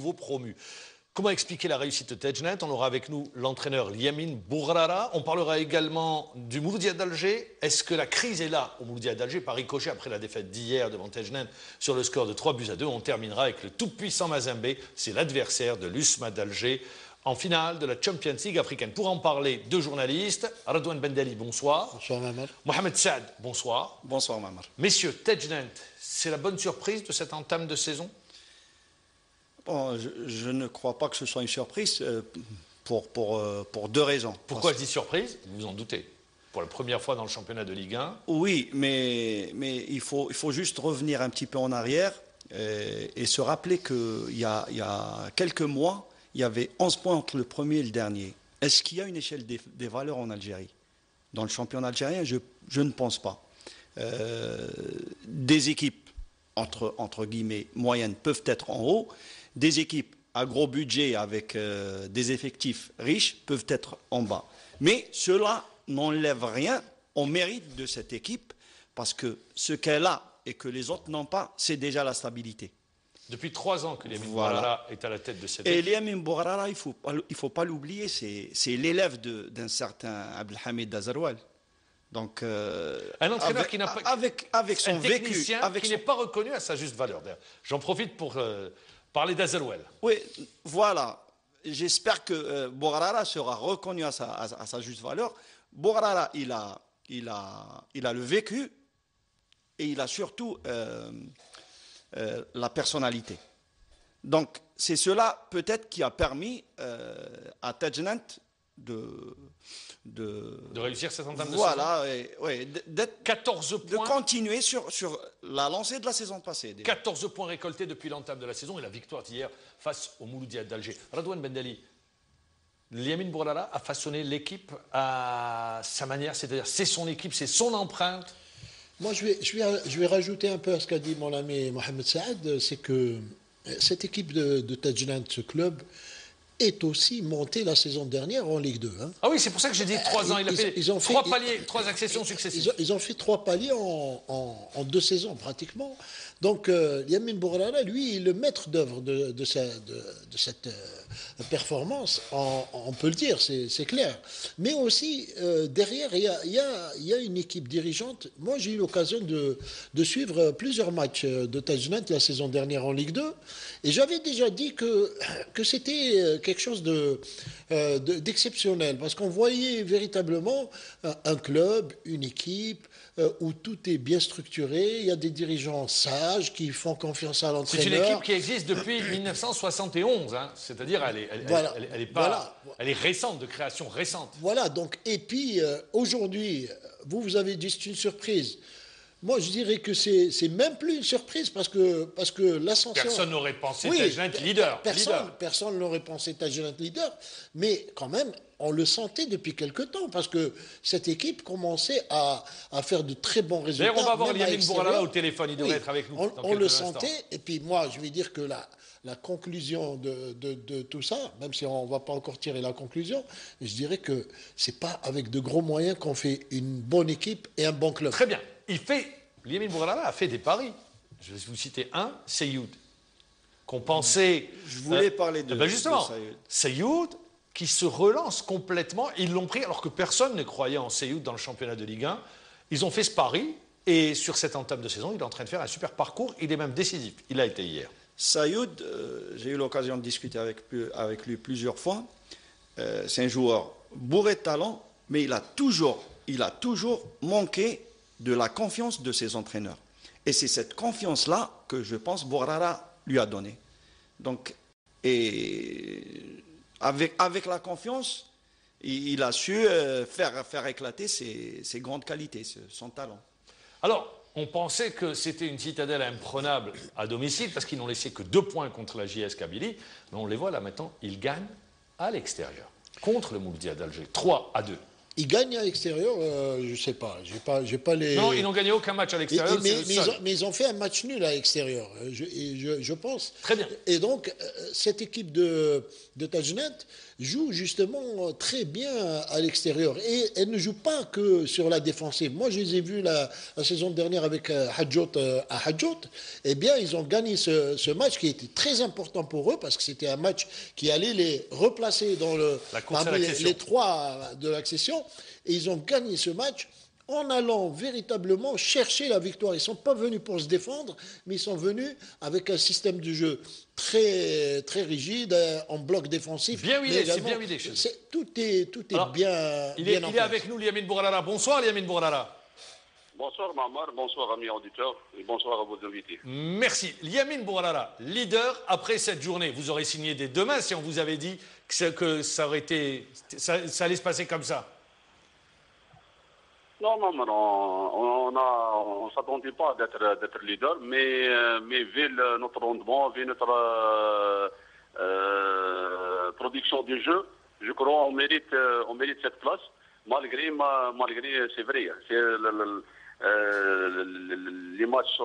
nouveau promu. Comment expliquer la réussite de Tejnet? On aura avec nous l'entraîneur Liamine Bourrara. On parlera également du Mouloudia d'Alger. Est-ce que la crise est là au Mouloudia d'Alger par ricochet après la défaite d'hier devant Tejnet sur le score de 3-2? On terminera avec le tout-puissant Mazembe. C'est l'adversaire de l'USMA d'Alger en finale de la Champions League africaine. Pour en parler, deux journalistes. Radouane Bendali, bonsoir. Bonsoir, Mamar. Mohamed Saad, bonsoir. Bonsoir, Mamar. Messieurs, Tejnet, c'est la bonne surprise de cette entame de saison? Bon, je ne crois pas que ce soit une surprise pour deux raisons. Pourquoi je dis surprise? Vous vous en doutez. Pour la première fois dans le championnat de Ligue 1. Oui, mais il faut juste revenir un petit peu en arrière et se rappeler qu'il y a quelques mois, il y avait 11 points entre le premier et le dernier. Est-ce qu'il y a une échelle des valeurs en Algérie? Dans le championnat algérien, je ne pense pas. Des équipes, entre guillemets, moyennes peuvent être en haut. Des équipes à gros budget avec des effectifs riches peuvent être en bas. Mais cela n'enlève rien au mérite de cette équipe parce que ce qu'elle a et que les autres n'ont pas, c'est déjà la stabilité. Depuis 3 ans que Liamine Bourrara est à la tête de cette équipe. Et équipe. Liamine Bourrara, il faut pas l'oublier, c'est l'élève d'un certain Abdelhamid Dazaroual. Donc, un entraîneur qui n'a pas... avec son vécu... qui n'est pas reconnu à sa juste valeur. J'en profite pour... parler d'Azerouel. Oui, voilà. J'espère que Bourrara sera reconnu à sa juste valeur. Bourrara, il a le vécu et il a surtout la personnalité. Donc, c'est cela peut-être qui a permis à Tejnet de réussir cette entame de saison. Voilà, d'être 14 points. De continuer sur la lancée de la saison passée. Déjà. 14 points récoltés depuis l'entame de la saison et la victoire d'hier face au Mouloudia d'Alger. Radouane Bendali, Liamine Bourrara a façonné l'équipe à sa manière, c'est-à-dire c'est son équipe, c'est son empreinte. Moi, je vais rajouter un peu à ce qu'a dit mon ami Mohamed Saad, c'est que cette équipe de Tejnet, ce club, est aussi monté la saison dernière en Ligue 2. Hein. Ah oui, c'est pour ça que j'ai dit 3 ans. Ils ont fait 3 paliers, 3 accessions successives. Ils ont fait 3 paliers en 2 saisons, pratiquement. Donc, Liamine Bourrara, lui, est le maître d'œuvre de cette performance, on peut le dire, c'est clair. Mais aussi, derrière, il y a une équipe dirigeante. Moi, j'ai eu l'occasion de suivre plusieurs matchs de Tejnet la saison dernière en Ligue 2. Et j'avais déjà dit que c'était quelque chose d'exceptionnel, parce qu'on voyait véritablement un club, une équipe, où tout est bien structuré, il y a des dirigeants sages qui font confiance à l'entraîneur. C'est une équipe qui existe depuis 1971, hein. C'est-à-dire elle est récente, de création récente. Voilà, donc, et puis aujourd'hui, vous avez dit c'est une surprise. Moi, je dirais que c'est même plus une surprise parce que l'ascension... Personne n'aurait pensé Tejnet leader. Personne n'aurait pensé Tejnet leader, mais quand même, on le sentait depuis quelque temps parce que cette équipe commençait à faire de très bons résultats. D'ailleurs, on va voir Liamine Bourrara au téléphone, il devrait être avec nous. On le sentait, et puis moi, je vais dire que la conclusion de tout ça, même si on ne va pas encore tirer la conclusion, je dirais que c'est pas avec de gros moyens qu'on fait une bonne équipe et un bon club. Très bien. Liamine Bourrara a fait des paris. Je vais vous citer un, Seyoud. Qu'on pensait... Je voulais parler de... justement, Seyoud, qui se relance complètement. Ils l'ont pris alors que personne ne croyait en Seyoud dans le championnat de Ligue 1. Ils ont fait ce pari et sur cette entame de saison, il est en train de faire un super parcours. Il est même décisif. Il a été hier. Seyoud, j'ai eu l'occasion de discuter avec lui plusieurs fois. C'est un joueur bourré de talent, mais il a toujours manqué de la confiance de ses entraîneurs. Et c'est cette confiance-là que je pense Bourrara lui a donnée. Donc, et avec la confiance, il a su faire éclater ses grandes qualités, son talent. Alors, on pensait que c'était une citadelle imprenable à domicile parce qu'ils n'ont laissé que 2 points contre la JS Kabylie. Mais on les voit là maintenant, ils gagnent à l'extérieur contre le Mouloudia d'Alger, 3-2. Ils gagnent à l'extérieur, je ne sais pas. J'ai pas les. Non, ils n'ont gagné aucun match à l'extérieur. Mais ils ont fait un match nul à l'extérieur, je pense. Très bien. Et donc, cette équipe de Tajnet joue justement très bien à l'extérieur. Et elle ne joue pas que sur la défensive. Moi, je les ai vus la saison dernière avec Hadjot à Hadjot. Eh bien, ils ont gagné ce match qui était très important pour eux parce que c'était un match qui allait les replacer dans parmi les trois de l'accession. Et ils ont gagné ce match en allant véritablement chercher la victoire. Ils ne sont pas venus pour se défendre, mais ils sont venus avec un système de jeu très, très rigide, en bloc défensif. Bien huilé, c'est bien huilé. Tout est Alors, bien il est avec nous, Liamine Bourrara. Bonsoir, Liamine Bourrara. Bonsoir, Mamar. Bonsoir, amis auditeurs. Et bonsoir à vos invités. Merci. Liamine Bourrara, leader après cette journée. Vous aurez signé dès demain si on vous avait dit que ça allait se passer comme ça. Non, Mamar, on ne s'attendait pas d'être leader, mais vu notre rendement, vu notre production du jeu, je crois qu'on mérite cette place, malgré c'est vrai. Les matchs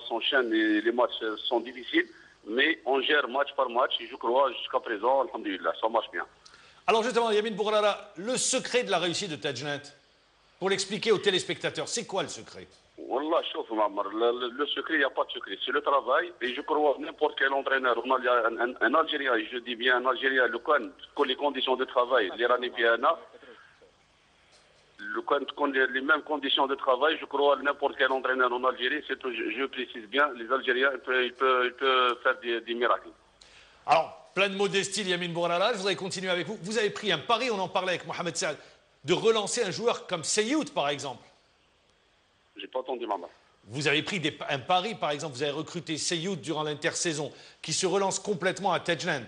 s'enchaînent, les matchs sont difficiles, mais on gère match par match et je crois jusqu'à présent, alhamdoulilah, ça marche bien. Alors justement, Liamine Bourrara, le secret de la réussite de Tajnet, pour l'expliquer aux téléspectateurs, c'est quoi le secret? Wallah, chouf, Mamar, le secret, il n'y a pas de secret. C'est le travail. Et je crois n'importe quel entraîneur, un Algérien, et je dis bien un Algérien, les conditions de travail, les mêmes conditions de travail, je crois n'importe quel entraîneur en Algérie, je précise bien, les Algériens, ils peuvent faire des miracles. Alors, plein de modestie, Liamine Bourrara, je voudrais continuer avec vous. Vous avez pris un pari, on en parlait avec Mohamed Saad, de relancer un joueur comme Seyoud, par exemple. J'ai pas entendu, maman. Vous avez pris un pari, par exemple, vous avez recruté Seyoud durant l'intersaison, qui se relance complètement à Tajnet.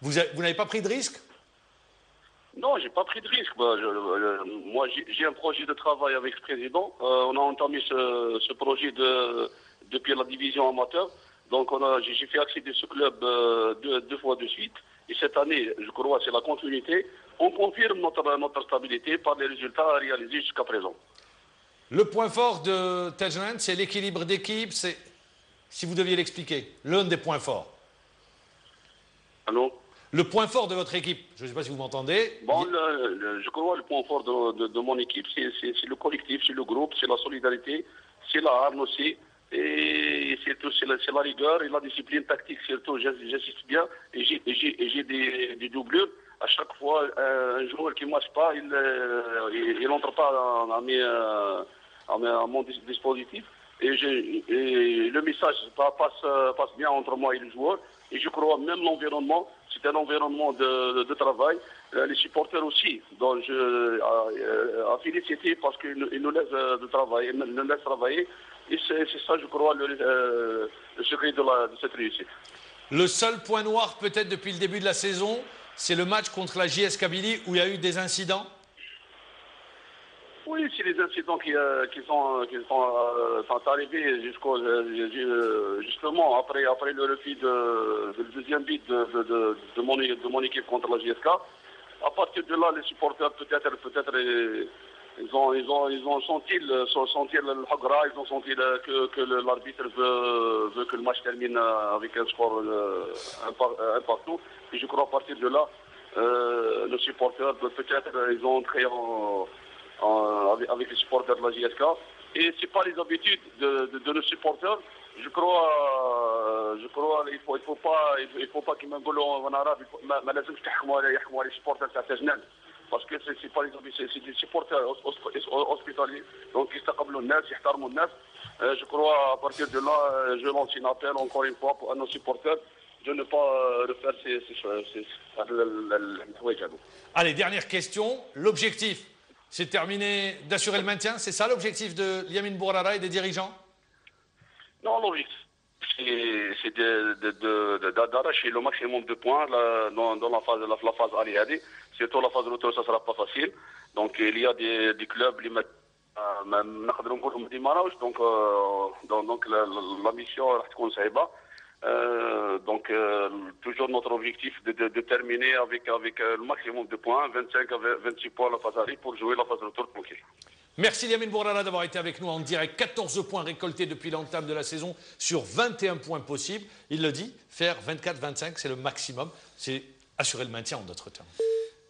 Vous n'avez pas pris de risque? Non, j'ai pas pris de risque. Moi, j'ai un projet de travail avec le président. On a entamé ce projet depuis la division amateur. Donc, j'ai fait accéder ce club deux fois de suite. Et cette année, je crois, c'est la continuité. On confirme notre stabilité par les résultats réalisés jusqu'à présent. Le point fort de Tajnet, c'est l'équilibre d'équipe. C'est, si vous deviez l'expliquer, l'un des points forts. Allô? Le point fort de votre équipe, je ne sais pas si vous m'entendez. Bon, je crois le point fort de mon équipe, c'est le collectif, c'est le groupe, c'est la solidarité, c'est la hargne aussi. Et surtout, c'est la rigueur et la discipline tactique, surtout, j'insiste bien. Et j'ai des doublures. À chaque fois, un joueur qui ne marche pas, il n'entre pas à mon dispositif. Et le message passe bien entre moi et le joueur. Et je crois même l'environnement, c'est un environnement de travail. Les supporters aussi, donc à féliciter parce qu'ils nous laissent de travailler, nous laissent travailler. Et c'est ça, je crois, le secret de cette réussite. Le seul point noir, peut-être depuis le début de la saison, c'est le match contre la JS Kabylie où il y a eu des incidents. Oui, c'est les incidents qui sont arrivés justement après le refus de deuxième but de mon équipe contre la JSK. À partir de là, les supporters peut-être ils ont senti le hagra, ils ont senti que l'arbitre veut que le match termine avec un score un partout. Et je crois à partir de là, les supporters peut-être ils ont entré avec les supporters de la JSK. Et ce n'est pas les habitudes de nos supporters. Je crois il faut pas qu'ils m'engueulent en arabe, mais les supporters de Tajnet. Parce que c'est pas les habitudes, c'est des supporters hospitaliers. Donc ils s'accabent le nas, ils ihtarmou le nas. Je crois à partir de là, je lance un appel encore une fois à nos supporters de ne pas refaire ces Allez, dernière question. L'objectif, c'est terminé d'assurer le maintien. C'est ça l'objectif de Liamine Bourrara et des dirigeants? Non, l'objectif, c'est d'arracher le maximum de points dans la phase Aliadi. Surtout la phase retour, ça ne sera pas facile. Donc il y a des clubs qui mettent donc la mission va être صعيبة. Donc, toujours notre objectif de terminer avec le maximum de points, 25 à 26 points à la phase aller pour jouer la phase retour tranquille. Merci Liamine Bourrara d'avoir été avec nous en direct. 14 points récoltés depuis l'entame de la saison sur 21 points possibles. Il le dit, faire 24-25, c'est le maximum. C'est assurer le maintien en d'autres termes.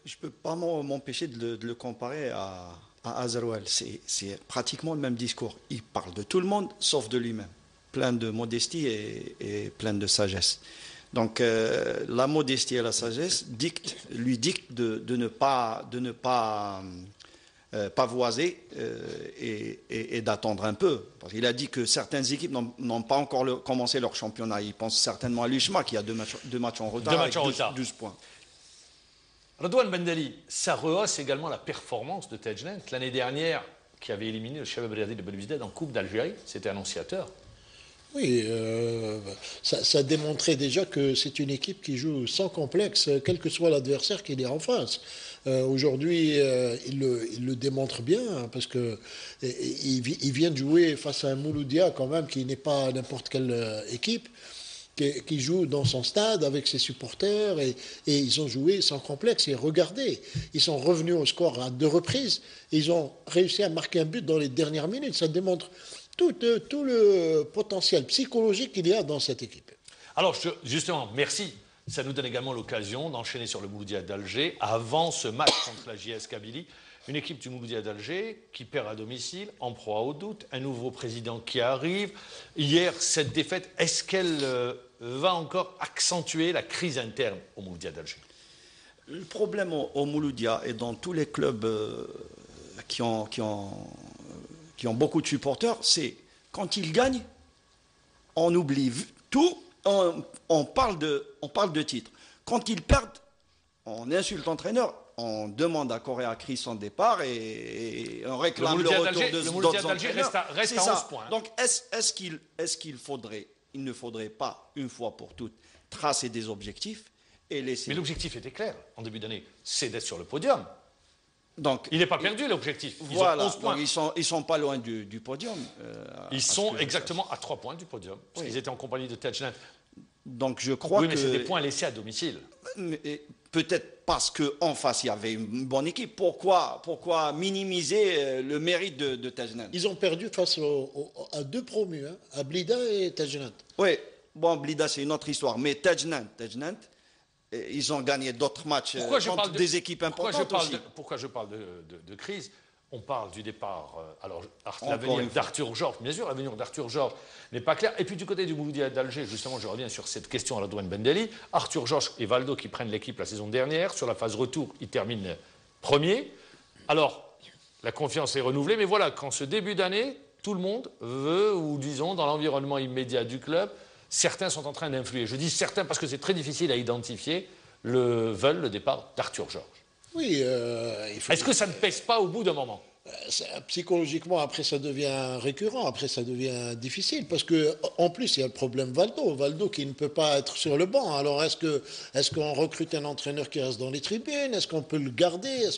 Je ne peux pas m'empêcher de le comparer à Azarouel. C'est pratiquement le même discours. Il parle de tout le monde, sauf de lui-même. Plein de modestie et plein de sagesse. Donc la modestie et la sagesse lui dictent de ne pas pavoiser et d'attendre un peu. Parce qu'il a dit que certaines équipes n'ont pas encore commencé leur championnat. Il pense certainement à l'USMA qui a deux matchs en retard avec 12 points. Redouane Bendali, ça rehausse également la performance de Tejnent. L'année dernière, qui avait éliminé le Shabab Riyadi de Belouizdad en Coupe d'Algérie, c'était annonciateur. Oui, ça démontrait déjà que c'est une équipe qui joue sans complexe, quel que soit l'adversaire qu'il est en face. Aujourd'hui, il le démontre bien, hein, parce qu'il vient de jouer face à un Mouloudia quand même, qui n'est pas n'importe quelle équipe, qui joue dans son stade avec ses supporters, et ils ont joué sans complexe. Et regardez, ils sont revenus au score à 2 reprises, et ils ont réussi à marquer un but dans les dernières minutes. Ça démontre tout le potentiel psychologique qu'il y a dans cette équipe. Alors justement, merci. Ça nous donne également l'occasion d'enchaîner sur le Mouloudia d'Alger avant ce match contre la JS Kabylie. Une équipe du Mouloudia d'Alger qui perd à domicile, en proie au doute, un nouveau président qui arrive. Hier, cette défaite, est-ce qu'elle va encore accentuer la crise interne au Mouloudia d'Alger? Le problème au Mouloudia et dans tous les clubs qui ont beaucoup de supporters, c'est quand ils gagnent, on oublie tout, on parle de titre. Quand ils perdent, on insulte l'entraîneur, on demande à Correa Chris son départ et on réclame le retour d'autres entraîneurs. Reste à 11 points. Donc il ne faudrait pas, une fois pour toutes, tracer des objectifs et laisser... Mais l'objectif était clair en début d'année, c'est d'être sur le podium. Donc, il n'est pas perdu l'objectif. Ils voilà, ont 11 points. Donc ils sont pas loin du podium. Ils sont exactement à 3 points du podium, parce qu'ils étaient en compagnie de Tejnent. Donc je crois que... Oui, mais c'est des points laissés à domicile. Peut-être parce qu'en face, il y avait une bonne équipe. Pourquoi minimiser le mérite de Tejnent? Ils ont perdu face à 2 promus, hein, à Blida et Tejnent. Oui, bon, Blida, c'est une autre histoire. Mais Tejnent, ils ont gagné d'autres matchs contre des équipes importantes aussi. Pourquoi je parle de crise? On parle du départ, l'avenir d'Arthur Georges, bien sûr, l'avenir d'Arthur Georges n'est pas clair. Et puis du côté du Mouloudia d'Alger, justement, je reviens sur cette question à Redouane Bendali. Arthur Georges et Valdo qui prennent l'équipe la saison dernière. Sur la phase retour, ils terminent premier. Alors, la confiance est renouvelée, mais voilà, qu'en ce début d'année, tout le monde veut, ou disons, dans l'environnement immédiat du club, certains sont en train d'influer. Je dis certains parce que c'est très difficile à identifier, veulent le départ d'Arthur Georges. Oui, est-ce que ça ne pèse pas au bout d'un moment? Psychologiquement, après, ça devient récurrent, après, ça devient difficile, parce qu'en plus, il y a le problème Valdo qui ne peut pas être sur le banc. Alors, est-ce qu'on recrute un entraîneur qui reste dans les tribunes? Est-ce qu'on peut le garder?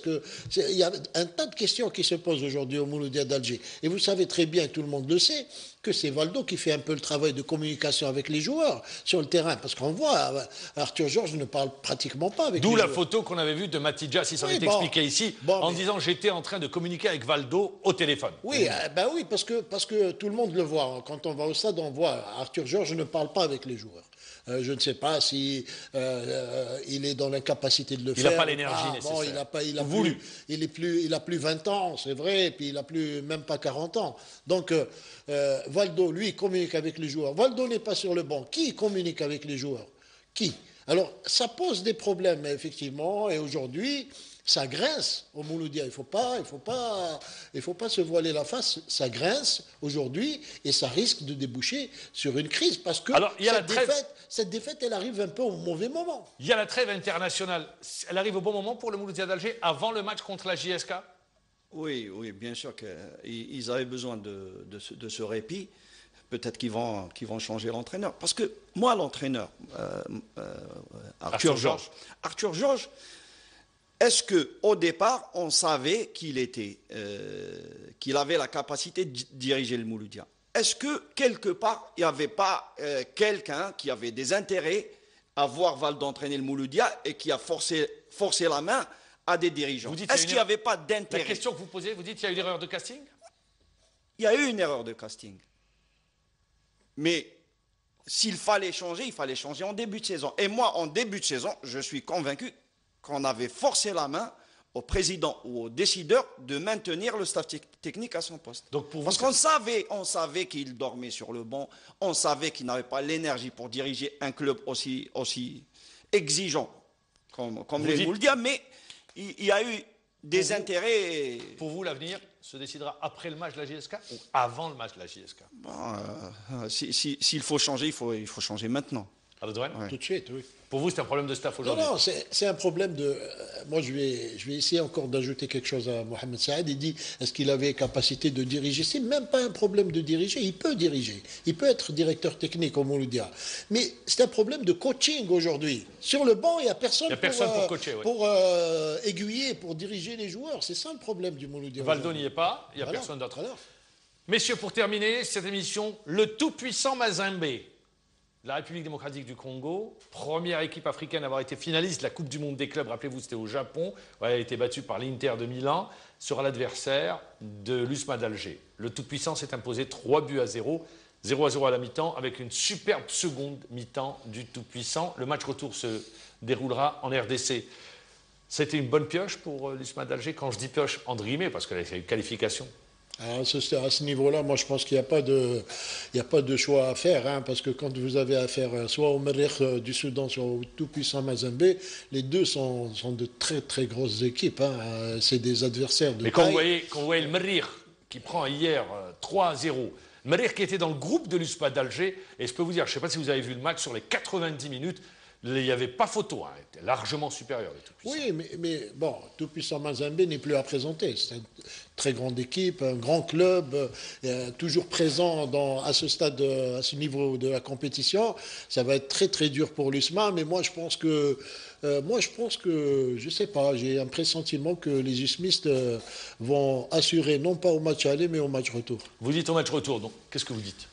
Il y a un tas de questions qui se posent aujourd'hui au Mouloudia d'Alger. Et vous savez très bien, tout le monde le sait, que c'est Valdo qui fait un peu le travail de communication avec les joueurs sur le terrain. Parce qu'on voit, Arthur Georges ne parle pratiquement pas avec les joueurs. D'où la photo qu'on avait vue de Matidja, si ça avait été expliqué ici, en disant j'étais en train de communiquer avec Valdo au téléphone. Oui, oui, parce que tout le monde le voit. Quand on va au stade, on voit Arthur Georges ne parle pas avec les joueurs. Je ne sais pas si il est dans l'incapacité de le faire. Il n'a pas l'énergie nécessaire. Bon, il a plus 20 ans, c'est vrai, et puis il n'a plus même pas 40 ans. Donc, Valdo, lui, communique avec les joueurs. Valdo n'est pas sur le banc. Qui communique avec les joueurs? Qui? Alors, ça pose des problèmes, effectivement, et aujourd'hui, ça grince au Mouloudia. Il faut pas se voiler la face. Ça grince aujourd'hui et ça risque de déboucher sur une crise parce que cette défaite, elle arrive un peu au mauvais moment. Il y a la trêve internationale. Elle arrive au bon moment pour le Mouloudia d'Alger avant le match contre la JSK? Oui, bien sûr qu'ils avaient besoin de ce répit. Peut-être qu'ils vont changer l'entraîneur. Parce que moi, l'entraîneur, Arthur Georges, est-ce qu'au départ, on savait qu'il avait la capacité de diriger le Mouloudia? est-ce que quelque part, il n'y avait pas quelqu'un qui avait des intérêts à voir Valdo entraîner le Mouloudia et qui a forcé la main à des dirigeants? Est-ce qu'il n'y avait pas d'intérêt? La question que vous posez, vous dites qu'il y a eu une erreur de casting? Il y a eu une erreur de casting. Mais s'il fallait changer, il fallait changer en début de saison. Et moi, en début de saison, je suis convaincu qu'on avait forcé la main au président ou aux décideurs de maintenir le staff technique à son poste. Donc pour vous, parce qu'on savait qu'il dormait sur le banc, on savait qu'il n'avait pas l'énergie pour diriger un club aussi exigeant comme les Mouloudia, mais il y a eu des intérêts. Pour vous, l'avenir se décidera après le match de la JSK ou avant le match de la JSK? S'il faut changer, il faut changer maintenant. Redouane? Tout de suite, oui. Pour vous, c'est un problème de staff aujourd'hui? Non, c'est un problème de... moi, je vais essayer encore d'ajouter quelque chose à Mohamed Saad. Il dit, est-ce qu'il avait capacité de diriger? C'est même pas un problème de diriger. Il peut diriger. Il peut être directeur technique au Mouloudia. Mais c'est un problème de coaching aujourd'hui. Sur le banc, il n'y a personne, pour coacher, oui. pour aiguiller, pour diriger les joueurs. C'est ça le problème du Mouloudia. Valdo n'y est pas. Il n'y a personne d'autre. Messieurs, pour terminer cette émission, le tout-puissant Mazembe. La République démocratique du Congo, première équipe africaine à avoir été finaliste de la Coupe du Monde des clubs, rappelez-vous, c'était au Japon, elle a été battue par l'Inter de Milan, sera l'adversaire de l'USMA d'Alger. Le tout-puissant s'est imposé 3-0, 0-0 à la mi-temps, avec une superbe seconde mi-temps du tout-puissant. Le match retour se déroulera en RDC. C'était une bonne pioche pour l'USMA d'Alger, quand je dis pioche, entre guillemets, parce qu'elle a fait une qualification. À ce niveau-là, moi je pense qu'il n'y a pas de choix à faire, hein, parce que quand vous avez affaire soit au Merreikh du Soudan, soit au tout-puissant Mazembe, les deux sont de très très grosses équipes. Hein. C'est des adversaires de taille. Mais quand vous voyez le Merreikh qui prend hier 3-0, le Merreikh qui était dans le groupe de l'USMA d'Alger, et je peux vous dire, je ne sais pas si vous avez vu le match, sur les 90 minutes, il n'y avait pas photo, hein, il était largement supérieur. Oui, mais bon, tout-puissant Mazembe n'est plus à présenter. C'est une très grande équipe, un grand club, toujours présent à ce stade, à ce niveau de la compétition. Ça va être très très dur pour l'USMA, mais moi je pense que, je sais pas, j'ai un pressentiment que les USMistes vont assurer non pas au match aller, mais au match retour. Vous dites au match retour, donc qu'est-ce que vous dites?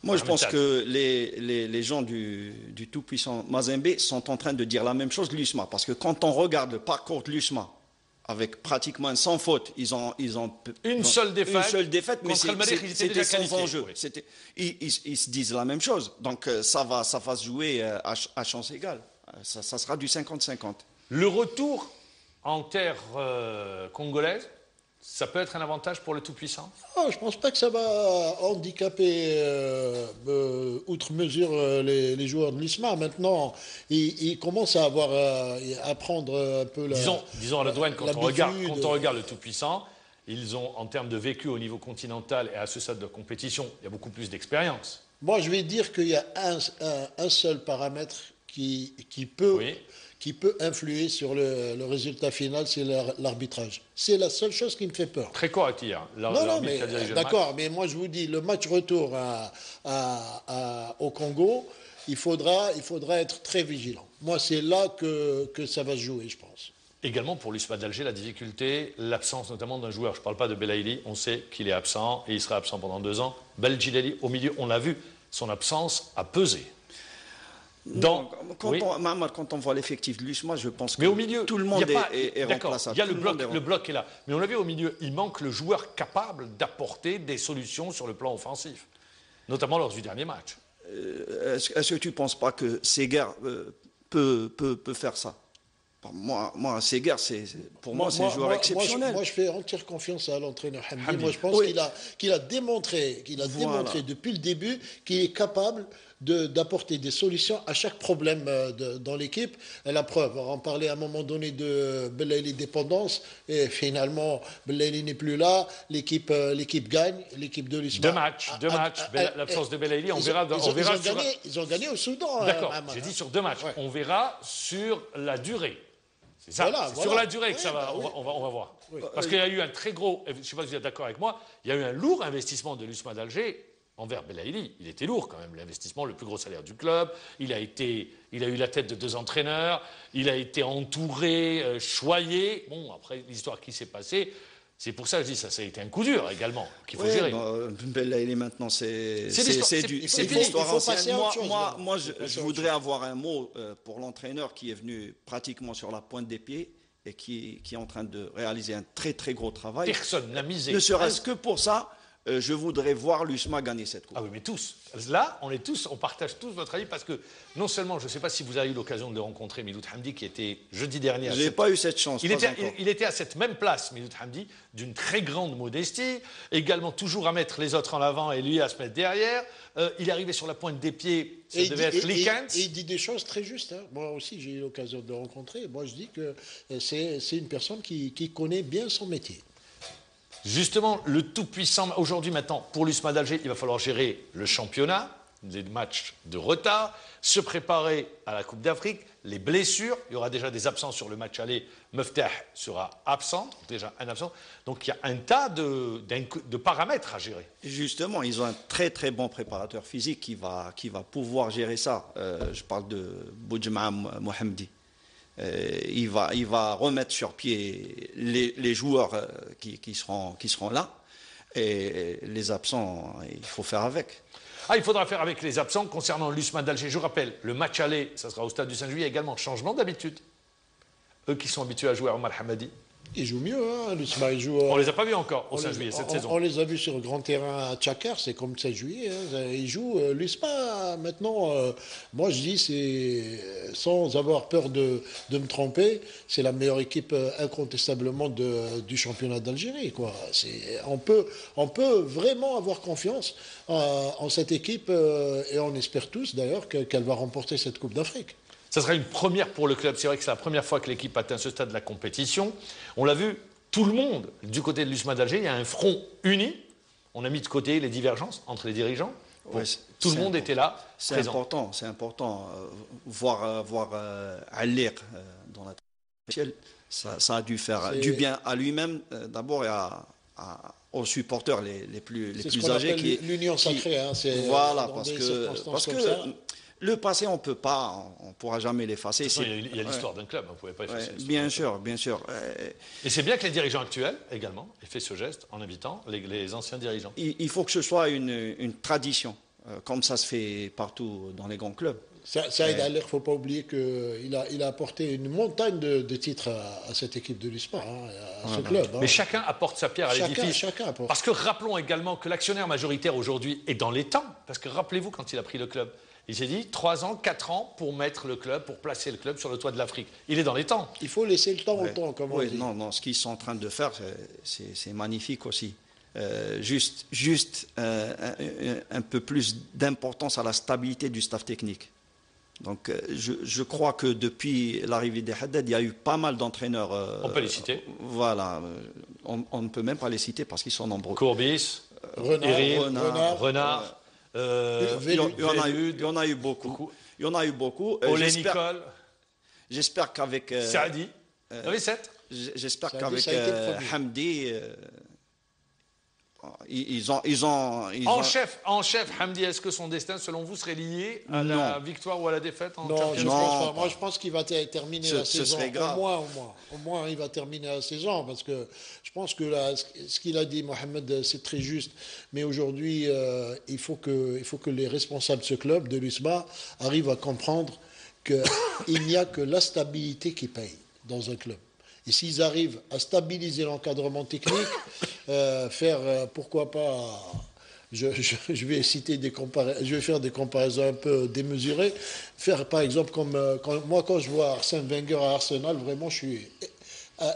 Moi, je pense que les gens du tout-puissant Mazembe sont en train de dire la même chose de l'USMA. Parce que quand on regarde le parcours de l'USMA, avec pratiquement sans faute, ils ont une seule défaite, mais c'était sans enjeu. Oui. Ils se disent la même chose. Donc ça va se jouer à chance égale. Ça sera du 50-50. Le retour en terre congolaise, ça peut être un avantage pour le tout-puissant? Je ne pense pas que ça va handicaper outre mesure les joueurs de l'USMA. Maintenant, ils commencent à prendre un peu la... Disons à la douane, quand on regarde le tout-puissant, ils ont, en termes de vécu au niveau continental et à ce stade de compétition, il y a beaucoup plus d'expérience. Moi, je vais dire qu'il y a un seul paramètre qui peut influer sur le résultat final, c'est l'arbitrage. C'est la seule chose qui me fait peur. Très correct hier. D'accord, mais moi je vous dis, le match retour au Congo, il faudra être très vigilant. Moi, c'est là que ça va se jouer, je pense. Également pour l'USMA d'Alger, la difficulté, l'absence notamment d'un joueur. Je ne parle pas de Belaïli, on sait qu'il est absent et il sera absent pendant 2 ans. Beljilali, au milieu, on l'a vu, son absence a pesé. Donc, quand on voit l'effectif de l'USMA, je pense que au milieu, tout le monde est remplaçable. Il y a le bloc est là. Mais on l'a vu au milieu, il manque le joueur capable d'apporter des solutions sur le plan offensif, notamment lors du dernier match. Est-ce que tu ne penses pas que Segar peut faire ça? Moi, Segar, pour moi, c'est un joueur exceptionnel. Moi, je fais entière confiance à l'entraîneur Hamdi. Moi, je pense qu'il a démontré depuis le début qu'il est capable d'apporter des solutions à chaque problème dans l'équipe. Et la preuve, on parlait à un moment donné de Belaïli dépendance, et finalement, Belaïli n'est plus là, l'équipe gagne, l'équipe de l'USMA. Deux matchs, l'absence de Belaïli, on verra. Ils ont gagné au Soudan. D'accord, j'ai dit sur 2 matchs. Ouais. On verra sur la durée. C'est ça, sur la durée que ça va, on va voir. Oui. Parce qu'il y a eu un très gros, je ne sais pas si vous êtes d'accord avec moi, il y a eu un lourd investissement de l'USMA d'Alger envers Belaïli. Il était lourd quand même, l'investissement, le plus gros salaire du club. Il a eu la tête de 2 entraîneurs, il a été entouré, choyé. Bon, après l'histoire qui s'est passée, C'est pour ça que je dis ça, ça a été un coup dur également, qu'il faut Ouais, gérer. Bella, maintenant, c'est fini. une histoire ancienne. passer à autre chose, Moi, il faut passer je à autre voudrais avoir un mot pour l'entraîneur qui est venu pratiquement sur la pointe des pieds et qui est en train de réaliser un très très gros travail. Personne n'a misé. Ne serait-ce que pour ça, je voudrais voir l'USMA gagner cette coupe. Ah oui, mais tous. Là, on partage tous votre avis parce que non seulement, je ne sais pas si vous avez eu l'occasion de le rencontrer, Miloud Hamdi, qui était jeudi dernier. Je n'ai pas eu cette chance. Il était à cette même place, Miloud Hamdi, d'une très grande modestie, également toujours à mettre les autres en avant et lui à se mettre derrière. Il est arrivé sur la pointe des pieds, ça devait être Likens. Et il dit des choses très justes. Hein. Moi aussi, j'ai eu l'occasion de le rencontrer. Moi, je dis que c'est une personne qui connaît bien son métier. Justement, le tout-puissant, aujourd'hui maintenant, pour l'USMA d'Alger, il va falloir gérer le championnat, des matchs de retard, se préparer à la Coupe d'Afrique, les blessures, il y aura déjà des absences sur le match aller, Meftah sera absent, déjà un absent, donc il y a un tas de paramètres à gérer. Justement, ils ont un très très bon préparateur physique qui va pouvoir gérer ça. Je parle de Boudjma Mohamdi. Il va remettre sur pied les joueurs qui seront là. Et les absents, il faut faire avec. Il faudra faire avec les absents. Concernant l'USMA d'Alger, je rappelle, le match aller, ça sera au stade du 5 juillet, également changement d'habitude. Eux qui sont habitués à jouer à Omar Hamadi. Ils jouent mieux, hein, l'USMA. On ne les a pas vus encore au 5 juillet cette saison. On les a vus sur le grand terrain à Tchakar, c'est comme le 7 juillet. Hein, ils jouent l'USMA maintenant. Moi, je dis, c'est sans avoir peur de me tromper, c'est la meilleure équipe incontestablement du championnat d'Algérie. On peut vraiment avoir confiance en cette équipe et on espère tous d'ailleurs qu'elle va remporter cette Coupe d'Afrique. Ça sera une première pour le club. C'est vrai que c'est la première fois que l'équipe atteint ce stade de la compétition. On l'a vu, tout le monde, du côté de l'USMA d'Alger, il y a un front uni. On a mis de côté les divergences entre les dirigeants. Ouais, tout le monde était là, présent. C'est important. Voir Alir dans la ciel, ça a dû faire du bien à lui-même d'abord et aux supporters les plus âgés. L'union sacrée. Voilà, parce que le passé, on ne pourra jamais l'effacer. Il y a l'histoire d'un club, on ne pouvait pas effacer. Bien sûr. Et c'est bien que les dirigeants actuels, également, aient fait ce geste en invitant les anciens dirigeants. Il faut que ce soit une tradition, comme ça se fait partout dans les grands clubs. Saïd Aler, il ne faut pas oublier qu'il a apporté une montagne de titres à cette équipe de l'USMA, à ce club. Mais chacun apporte sa pierre à l'édifice. Chacun apporte. Parce que rappelons également que l'actionnaire majoritaire aujourd'hui est dans les temps. Parce que rappelez-vous quand il a pris le club. Il s'est dit 3 ans, 4 ans pour mettre le club, pour placer le club sur le toit de l'Afrique. Il est dans les temps. Il faut laisser le temps au temps, comme on dit. Non, ce qu'ils sont en train de faire, c'est magnifique aussi. Juste un peu plus d'importance à la stabilité du staff technique. Donc je crois que depuis l'arrivée des Haddad, il y a eu pas mal d'entraîneurs. On peut les citer. Voilà. On ne peut même pas les citer parce qu'ils sont nombreux. Courbis, Renard. Il y en a eu beaucoup. Olé Nicole. J'espère qu'avec. Saadi. J'espère qu'avec Hamdi. Ils ont. En chef, Hamdi, est-ce que son destin, selon vous, serait lié à la victoire ou à la défaite en Non, je ne pense pas. Moi, je pense qu'il va terminer la saison. Serait grave. Au moins, il va terminer la saison. Parce que je pense que ce qu'il a dit, Mohamed, c'est très juste. Mais aujourd'hui, il faut que les responsables de ce club, de l'USMA, arrivent à comprendre qu'il n'y a que la stabilité qui paye dans un club. Et s'ils arrivent à stabiliser l'encadrement technique, pourquoi pas, je vais faire des comparaisons un peu démesurées, faire par exemple quand je vois Arsène Wenger à Arsenal, vraiment je suis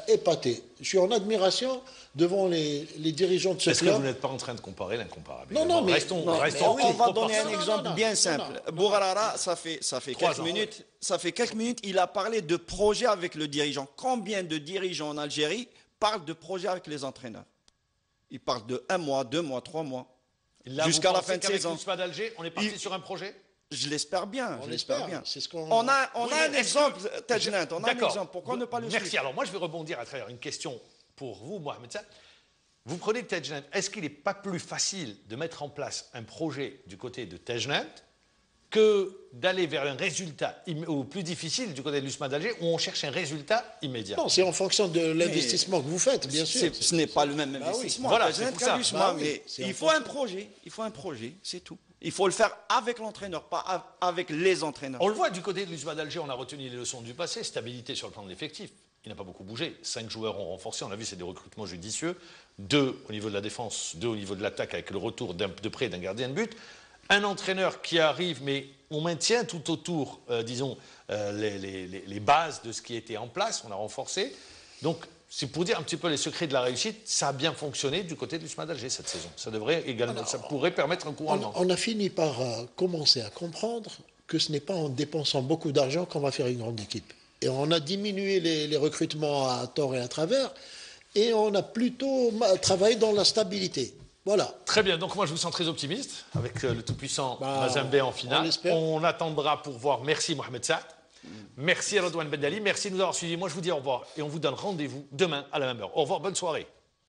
épaté. Je suis en admiration devant les dirigeants de ce club. Est-ce que vous n'êtes pas en train de comparer l'incomparable? Non, mais on va donner un exemple bien simple. Bourrara, ça fait quelques minutes, il a parlé de projet avec le dirigeant. Combien de dirigeants en Algérie parlent de projet avec les entraîneurs? Ils parlent de 1 mois, 2 mois, 3 mois. Jusqu'à la fin de saison. L'USMA d'Alger, on est parti sur un projet? Je l'espère bien. On a un exemple, Tajnat, on a un exemple. Pourquoi ne pas le suivre? Merci. Alors moi, je vais rebondir à travers une question pour vous, Mohamed Saad. Vous prenez Tajnat. Est-ce qu'il n'est pas plus facile de mettre en place un projet du côté de Tajnat que d'aller vers un résultat ou plus difficile du côté de l'USMA d'Alger où on cherche un résultat immédiat? Non, c'est en fonction de l'investissement que vous faites, bien sûr. Ce n'est pas le même investissement. Voilà, Tajned c'est pour ça. qu'Al-Usma, Bah oui, mais c'est il en faut un projet. Il faut un projet, c'est tout. Il faut le faire avec l'entraîneur, pas avec les entraîneurs. On le voit du côté de l'USMA d'Alger, on a retenu les leçons du passé, stabilité sur le plan de l'effectif. Il n'a pas beaucoup bougé. 5 joueurs ont renforcé, on a vu, c'est des recrutements judicieux. 2 au niveau de la défense, 2 au niveau de l'attaque avec le retour de près d'un gardien de but. Un entraîneur qui arrive, mais on maintient tout autour, disons, les bases de ce qui était en place, on a renforcé. Donc, c'est pour dire un petit peu les secrets de la réussite, ça a bien fonctionné du côté de l'USMA d'Alger cette saison. Ça devrait également, ça pourrait permettre un couronnement. On a fini par commencer à comprendre que ce n'est pas en dépensant beaucoup d'argent qu'on va faire une grande équipe. Et on a diminué les recrutements à tort et à travers, et on a plutôt travaillé dans la stabilité. Voilà. Très bien, donc moi je vous sens très optimiste avec le tout-puissant Bah, Mazembe en finale. on l'espère. On attendra pour voir. Merci Mohamed Saad. Merci Redouane Ben Ali. Merci de nous avoir suivis. Moi je vous dis au revoir et on vous donne rendez-vous demain à la même heure. Au revoir, bonne soirée.